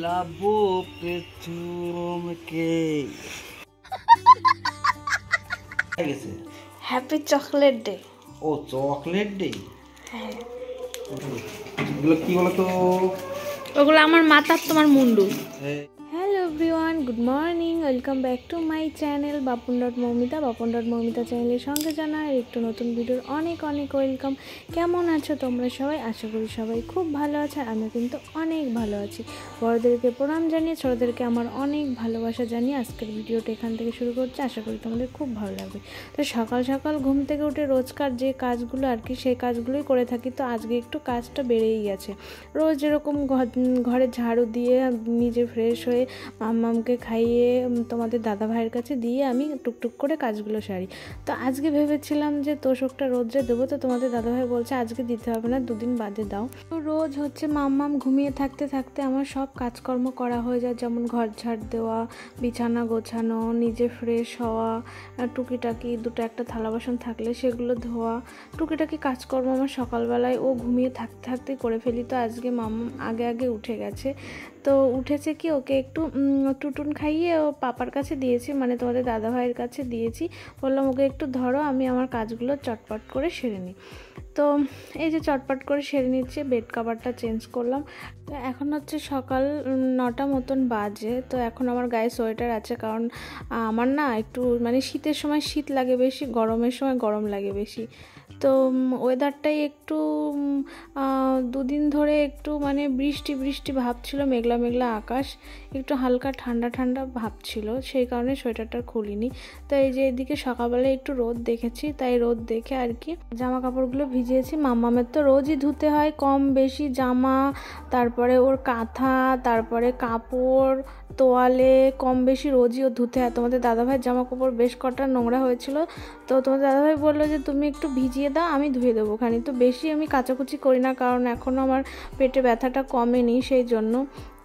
लाभो पे चूम के হ্যাপি চকলেট ডে। ও চকলেট ডে, হ্যাঁ এগুলো কি বলতো? ওগুলো আমার মাথার তোমার মুন্ডু। Hello everyone, good morning, welcome back to my channel বাপন.মৌমিতা। বাপন.মৌমিতা চ্যানেলের সঙ্গে জানাই একটু নতুন ভিডিওর অনেক অনেক ওয়েলকাম। কেমন আছো তোমরা সবাই? আশা করি সবাই খুব ভালো আছে, আমি কিন্তু অনেক ভালো আছি। বড়দেরকে প্রণাম জানিয়ে ছোটদেরকে আমার অনেক ভালোবাসা জানিয়ে আজকের ভিডিওটা এখান থেকে শুরু করছি। আশা করি তোমাদের খুব ভালো লাগবে। তো সকাল সকাল ঘুম থেকে উঠে রোজকার যে কাজগুলো আর কি, সেই কাজগুলোই করে থাকি। তো আজকে একটু কাজটা বেড়েই গেছে। রোজ যেরকম ঘরে ঝাড়ু দিয়ে নিজে ফ্রেশ হয়ে মাম্মামকে খাইয়ে তোমাদের দাদা ভাইয়ের কাছে দিয়ে আমি টুকটুক করে কাজগুলো সারি। তো আজকে ভেবেছিলাম যে তোষকটা রোদ্রে দেবো, তো তোমাদের দাদাভাই বলছে আজকে দিতে হবে না, দুদিন বাদে দাও। তো রোজ হচ্ছে মাম্মাম ঘুমিয়ে থাকতে থাকতে আমার সব কাজকর্ম করা হয়ে যায়, যেমন ঘর ঝাড় দেওয়া, বিছানা গোছানো, নিজে ফ্রেশ হওয়া, টুকিটাকি দুটো একটা থালা বাসন থাকলে সেগুলো ধোয়া, টুকিটাকি কাজকর্ম আমার সকালবেলায় ও ঘুমিয়ে থাকতে থাকতেই করে ফেলি। তো আজকে মাম্মাম আগে আগে উঠে গেছে। তো উঠেছে কি, ওকে একটু টুটুন খাইয়ে ও পাপার কাছে দিয়েছি, মানে তোমাদের দাদা ভাইয়ের কাছে দিয়েছি। বললাম ওকে একটু ধরো, আমি আমার কাজগুলো চটপট করে সেরে নিই। তো এই যে চটপট করে সেরে নিচ্ছে, বেড কাভারটা চেঞ্জ করলাম। তো এখন হচ্ছে সকাল 9টা মতন বাজে। তো এখন আমার গায়ে সোয়েটার আছে, কারণ আমার না একটু মানে শীতের সময় শীত লাগে বেশি, গরমের সময় গরম লাগে বেশি। তো ওয়েদারটাই একটু দুদিন ধরে একটু মানে বৃষ্টি বৃষ্টি ভাব ছিল, মেঘলা মেঘলা আকাশ, একটু হালকা ঠান্ডা ঠান্ডা ভাব ছিল, সেই কারণে সোয়েটারটা খুলিনি। তো এই যে এদিকে সকালবেলায় একটু রোদ দেখেছি, তাই রোদ দেখে আর কি জামা কাপড়গুলো ভিজিয়েছি। মাম্মামের তো রোজই ধুতে হয় কম বেশি জামা, তারপরে ওর কাঁথা, তারপরে কাপড়, তোয়ালে কম বেশি রোজই ও ধুতে হয়। তোমাদের দাদাভাইয়ের জামা কাপড় বেশ কটা নোংরা হয়েছিল, তো তোমাদের দাদাভাই বললো যে তুমি একটু ভিজিয়ে দাও, আমি ধুয়ে দেবো খানি। তো বেশি আমি কাচাকুচি করি না, কারণ এখনও আমার পেটে ব্যথাটা কমেনি, সেই জন্য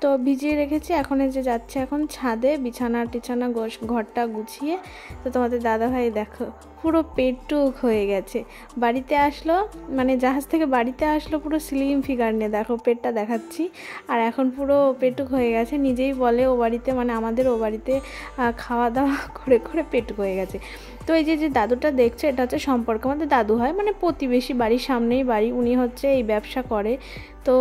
তো ভিজিয়ে রেখেছি। এখন এই যে যাচ্ছে এখন ছাদে বিছানা টিছানা ঘরটা গুছিয়ে। তো তোমাদের দাদাভাই দেখো পুরো পেটুক হয়ে গেছে, বাড়িতে আসলো মানে জাহাজ থেকে বাড়িতে আসলো পুরো স্লিম ফিগার নিয়ে, দেখো পেটটা দেখাচ্ছি। আর এখন পুরো পেটুক হয়ে গেছে, নিজেই বলে ও বাড়িতে মানে আমাদের ও বাড়িতে খাওয়া দাওয়া করে করে পেটুক হয়ে গেছে। তো এই যে দাদুটা দেখছো, এটা হচ্ছে সম্পর্ক, আমাদের দাদু হয় মানে প্রতিবেশী, বাড়ির সামনেই বাড়ি, উনি হচ্ছে এই ব্যবসা করে। তো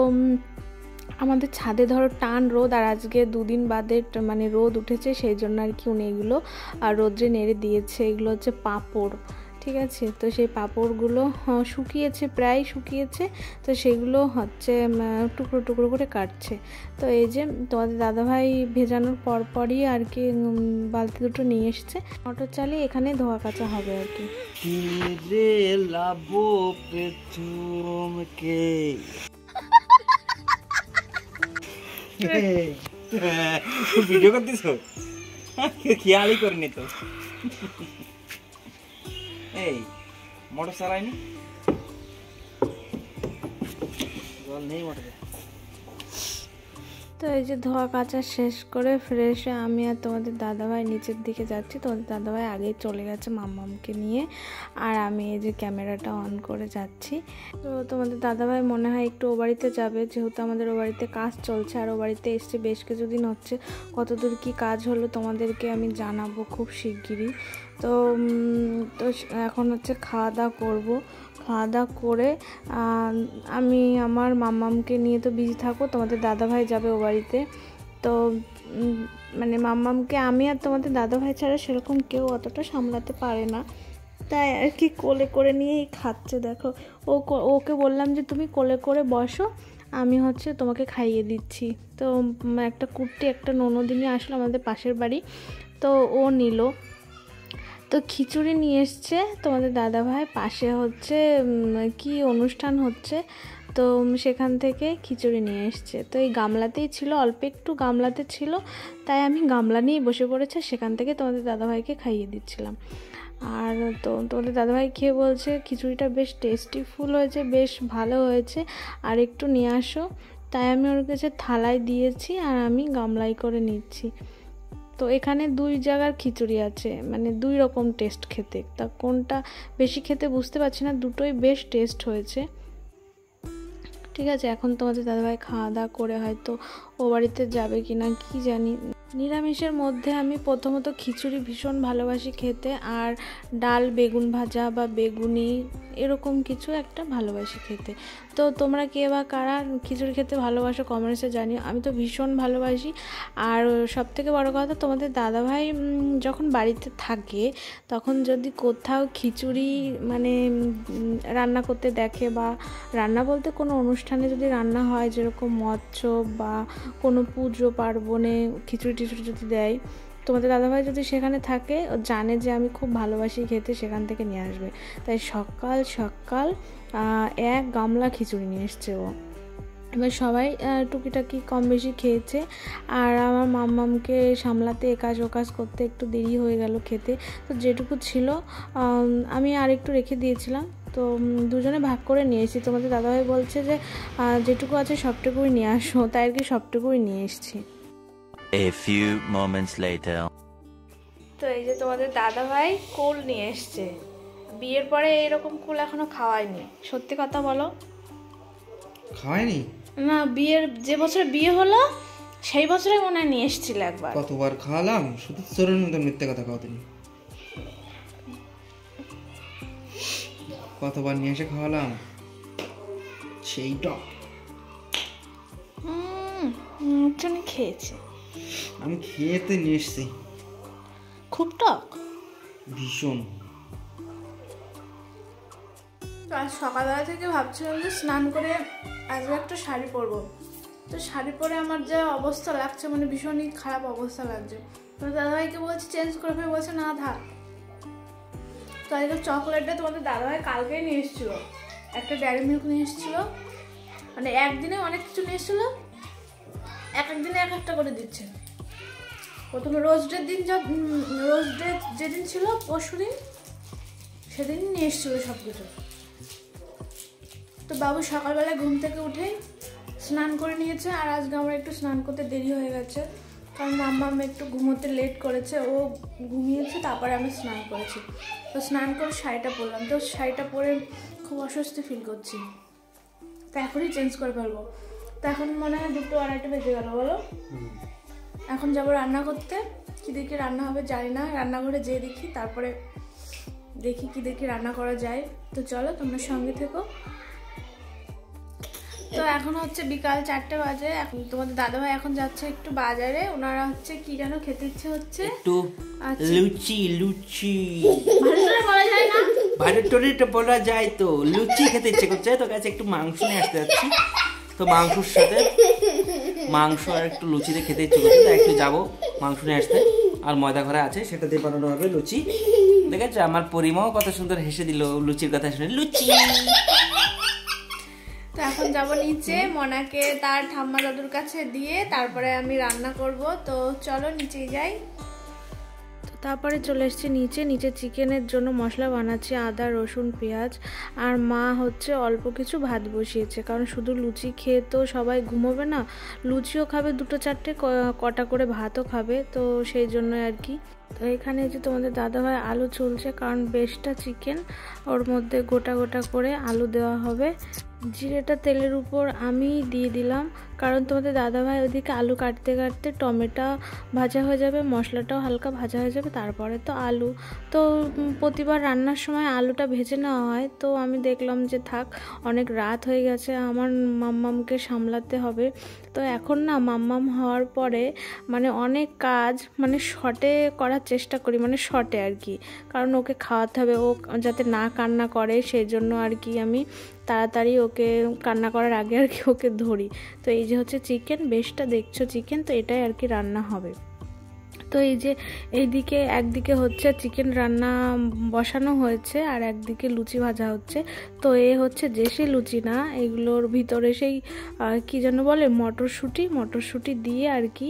আমাদের ছাদে ধরো টান রোদ, আর আজকে দুদিন বাদে মানে রোদ উঠেছে, সেই জন্য আর কি উনি এগুলো রোদ্রে নেড়ে দিয়েছে। এগুলো হচ্ছে পাঁপড়, ঠিক আছে। তো সেই পাঁপড়গুলো শুকিয়েছে, প্রায় শুকিয়েছে, তো সেগুলো হচ্ছে টুকরো টুকরো করে কাটছে। তো এই যে তোমাদের দাদাভাই ভেজানোর পরপরই আর কি বালতি দুটো নিয়ে এসছে, মোটর চালিয়ে এখানে ধোয়া কাচা হবে আর কি। রে লাভো पे चूम के ভিডিও করতেছো? খেয়ালই করিনি তো। এই মোটর চালাইনি, জল নেই মোটরে। তো এই যে ধোয়া কাচা শেষ করে ফ্রেশ হয়ে আমি আর তোমাদের দাদাভাই নিচের দিকে যাচ্ছি। তোমাদের দাদাভাই আগেই চলে গেছে মাম্মামকে নিয়ে, আর আমি এই যে ক্যামেরাটা অন করে যাচ্ছি। তো তোমাদের দাদাভাই মনে হয় একটু ও বাড়িতে যাবে, যেহেতু আমাদের ও বাড়িতে কাজ চলছে, আর ও বাড়িতে এসছে বেশ কিছুদিন হচ্ছে। কতদূর কি কাজ হলো তোমাদেরকে আমি জানাবো খুব শিগগিরই। তো এখন হচ্ছে খাওয়া দাওয়া করবো। খাওয়া দাওয়া করে আমি আমার মাম্মামকে নিয়ে তো বিজি থাকবো, তোমাদের দাদাভাই যাবে ও বাড়িতে। তো মানে মাম্মামকে আমি আর তোমাদের দাদাভাই ছাড়া সেরকম কেউ অতটা সামলাতে পারে না, তাই আর কি কোলে করে নিয়েই খাচ্ছে। দেখো ওকে বললাম যে তুমি কোলে করে বসো, আমি হচ্ছে তোমাকে খাইয়ে দিচ্ছি। তো একটা কুর্তি একটা ননদিনী আসলো আমাদের পাশের বাড়ি, তো ও নিল। তো খিচুড়ি নিয়ে এসছে তোমাদের দাদাভাই, পাশে হচ্ছে কি অনুষ্ঠান হচ্ছে, তো সেখান থেকে খিচুড়ি নিয়ে এসছে। তো এই গামলাতেই ছিল, অল্প একটু গামলাতে ছিল, তাই আমি গামলা নিয়ে বসে পড়েছে, সেখান থেকে তোমাদের দাদাভাইকে খাইয়ে দিচ্ছিলাম। আর তো তোমাদের দাদাভাই খেয়ে বলছে খিচুড়িটা বেশ টেস্টিফুল হয়েছে, বেশ ভালো হয়েছে, আর একটু নিয়ে আসো। তাই আমি ওর কাছে থালায় দিয়েছি, আর আমি গামলায় করে নিচ্ছি। তো এখানে দুই জায়গার খিচুড়ি আছে, মানে দুই রকম টেস্ট খেতে, তা কোনটা বেশি খেতে বুঝতে পারছি না, দুটোই বেশ টেস্ট হয়েছে। ঠিক আছে, এখন তোমাদের দাদাভাই খাওয়া দাওয়া করে হয়তো ও বাড়িতে যাবে কিনা কি জানি। নিরামিষের মধ্যে আমি প্রথমত খিচুড়ি ভীষণ ভালোবাসি খেতে, আর ডাল বেগুন ভাজা বা বেগুনি এরকম কিছু একটা ভালোবাসি খেতে। তো তোমরা কে বা কারা খিচুড়ি খেতে ভালোবাসো কমেন্টসে জানিও। আমি তো ভীষণ ভালোবাসি। আর সবথেকে বড় কথা, তোমাদের দাদাভাই যখন বাড়িতে থাকে তখন যদি কোথাও খিচুড়ি মানে রান্না করতে দেখে, বা রান্না বলতে কোনো অনুষ্ঠানে যদি রান্না হয়, যেরকম মৎস্য বা কোনো পুজো পার্বণে খিচুড়ি টিচুড়ি যদি দেয়, তোমাদের দাদাভাই যদি সেখানে থাকে, ও জানে যে আমি খুব ভালোবাসি খেতে, সেখান থেকে নিয়ে আসবে। তাই সকাল সকাল 1 গামলা খিচুড়ি নিয়ে এসছে ও। এবার সবাই টুকিটাকি কম বেশি খেয়েছে, আর আমার মাম্মামকে সামলাতে একাজ ওকাজ করতে একটু দেরি হয়ে গেল খেতে। তো যেটুকু ছিল আমি আর একটু রেখে দিয়েছিলাম, তো দুজনে ভাগ করে নিয়ে এসেছি। তোমাদের দাদাভাই বলছে যে যেটুকু আছে সবটুকুই নিয়ে আসো, তাই আর কি সবটুকুই নিয়ে এসেছি। A few moments later. তো এই যে তোমাদের দাদাভাই কুল নিয়ে এসছে। বিয়ের পরে এরকম কুল এখনো খাওয়ায়নি, সত্যি কথা বলো। খাওয়ায়নি? না, বিয়ের যে বছরে বিয়ে হলো সেই বছরে মনে হয় নিয়ে এসেছিল একবার। কতবার খাওয়ালাম, শুধু চোরের মতো মিথ্যে কথা খাওয়া তুমি। কতবার নিয়ে এসে খাওয়ালাম, সেইটা খেয়েছে। আমি খেতে নিয়ে এসছি। খুব টক, ভীষণ। আজ সকালবেলা থেকে ভাবছিলাম যে স্নান করে আজকে একটা শাড়ি পরবো। তো শাড়ি পরে আমার যা অবস্থা লাগছে, মানে ভীষণই খারাপ অবস্থা লাগছে। তো দাদাভাইকে বলছি চেঞ্জ করে ফেলে, বলছে না থাক। তো আজকে চকলেটটা তোমাদের দাদাভাই কালকেই নিয়ে এসেছিলো, একটা ডেয়ারি মিল্ক নিয়ে এসেছিলো। মানে একদিনে অনেক কিছু নিয়ে এসেছিলো, এক একদিনে এক একটা করে দিচ্ছে। প্রথমে রোজ ডে যেদিন ছিল পরশু দিন, সেদিন নিয়ে এসেছিলো সব কিছু। তো বাবু সকালবেলায় ঘুম থেকে উঠেই স্নান করে নিয়েছে, আর আজকে আমার একটু স্নান করতে দেরি হয়ে গেছে, কারণ মাম্মা একটু ঘুমোতে লেট করেছে, ও ঘুমিয়েছে, তারপরে আমি স্নান করেছি। তো স্নান করে শাড়িটা পরলাম, তো শাড়িটা পরে খুব অস্বস্তি ফিল করছি, তো এখনই চেঞ্জ করে ফেলবো। তো এখন মনে হয় 2-2:30 বেজে গেল, বলো। এখন যাবো রান্না করতে, কী দেখি রান্না হবে জানি না, রান্নাঘরে যেয়ে দেখি, তারপরে দেখি কি দেখি রান্না করা যায়। তো চলো তোমরা সঙ্গে থেকো। তো এখন হচ্ছে বিকাল 4টে বাজে। এখন তোমাদের দাদাভাই এখন যাচ্ছে একটু বাজারে, ওনারা হচ্ছে কি যেন খেতে ইচ্ছে হচ্ছে, একটু লুচি। ভালো করে বলা যায় না, বাইরে টোরিটা বলা যায়, তো লুচি খেতে ইচ্ছে করছে, তো কাছে একটু মাংস নিয়ে আসতে যাচ্ছি। তো মাংসর সাথে মাংস আর একটু লুচিতে খেতে ইচ্ছে করছে, তাই একটু যাবো মাংস নিয়ে আসতে। আর ময়দা ঘরে আছে, সেটা দিয়ে বানানো হবে লুচি। দেখেছো আমার পরিমাও কত সুন্দর হেসে দিল লুচির কথা শুনে, লুচি। তো এখন যাবো নিচে, মনাকে তার ঠাম্মা দাদুর কাছে দিয়ে তারপরে আমি রান্না করব। তো চলো নিচে যাই। তারপরে চলে এসেছি নিচে চিকেনের জন্য মশলা বানাচ্ছি, আদা রসুন পেঁয়াজ। আর মা হচ্ছে অল্প কিছু ভাত বসিয়েছে, কারণ শুধু লুচি খেয়ে তো সবাই ঘুমোবে না, লুচিও খাবে 2-4টে, কটা করে ভাতও খাবে, তো সেই জন্য আর কি। তো এখানে যে তোমাদের দাদাভাই আলু চলছে, কারণ বেশটা চিকেন, ওর মধ্যে গোটা গোটা করে আলু দেওয়া হবে। জিরেটা তেলের উপর আমি দিয়ে দিলাম, কারণ তোমাদের দাদাভাই ওদিকে আলু কাটতে কাটতে টমেটো ভাজা হয়ে যাবে, মশলাটাও হালকা ভাজা হয়ে যাবে, তারপরে তো আলু। তো প্রতিবার রান্নার সময় আলুটা ভেজে নেওয়া হয়, তো আমি দেখলাম যে থাক, অনেক রাত হয়ে গেছে, আমার মাম্মামকে সামলাতে হবে। তো এখন না মাম্মাম হওয়ার পরে মানে অনেক কাজ মানে শর্টে করার চেষ্টা করি, মানে শর্টে আর কি, কারণ ওকে খাওয়াতে হবে, ও যাতে না কান্না করে, সেই জন্য আর কি আমি তাড়াতাড়ি ওকে কান্না করার আগে আর কি ওকে ধরি। তো এই যে হচ্ছে চিকেন, বেশটা দেখছো চিকেন, তো এটাই আর কি রান্না হবে। তো এই যে এইদিকে একদিকে হচ্ছে চিকেন রান্না বসানো হয়েছে, আর একদিকে লুচি ভাজা হচ্ছে। তো এ হচ্ছে দেশি লুচি না, এগুলোর ভিতরে সেই কি যেন বলে মটরশুঁটি দিয়ে আর কি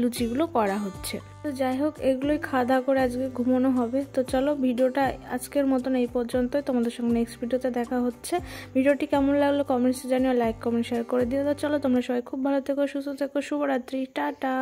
লুচিগুলো করা হচ্ছে। তো যাই হোক, এগুলোই খাওয়া দাওয়া করে আজকে ঘুমানো হবে। তো চলো ভিডিওটা আজকের মতন এই পর্যন্তই, তোমাদের সঙ্গে নেক্সট ভিডিওতে দেখা হচ্ছে। ভিডিওটি কেমন লাগলো কমেন্টসে জানিও, লাইক কমেন্ট শেয়ার করে দিও। তো চলো তোমরা সবাই খুব ভালো থেকো, সুস্থ থেকো, শুভরাত্রি, টাটা।